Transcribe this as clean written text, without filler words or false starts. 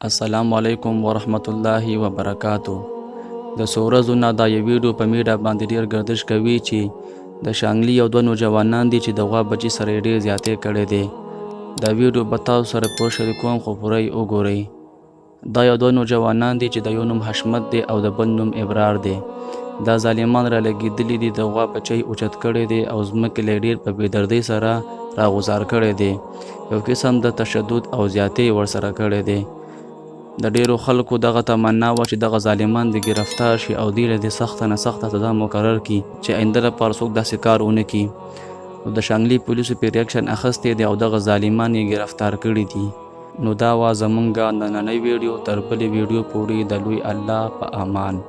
السلام علیکم ورحمت الله وبرکاتو. د څو ورځو نه دا یو ویډیو په میډیا باندې ډیر گردش کوي چې د شانګلي یو دوه نوجوانان دي چې د غوا بچي سره یې ډیر زیاتې کړې دي. دا ویډیو به تاسو سره پوره شریکوم خو پوره یې وګورئ. دا یو دوه نوجوانان دي چې د یو نوم حشمت دی او د بل نوم ابرار دی. دا ظالمان را لګېدلي دي، د غوا بچی اوچت کړی دی او ځمکې له ډیر په بېدردۍ سره راغوځار کړی دی. یو قسم د تشدد او زیاتې ورسره کړی دی. د ډیرو خلکو دغه تمنا وه چې دغه ظالمان د گرفتار شي او دوی له دې سخته نه سخته سزا مقرر کړي چې آینده لپاره څوک داسې کار ونه کړي. نو د شانګلي پولیسو پرې ریاکشن اخیستی دی او دغه ظالمان یې گرفتار کړي دي. نو دا وه زمونږ نننۍ ویډیو. تر بلې ویډیو پورې د لوی الله په امان.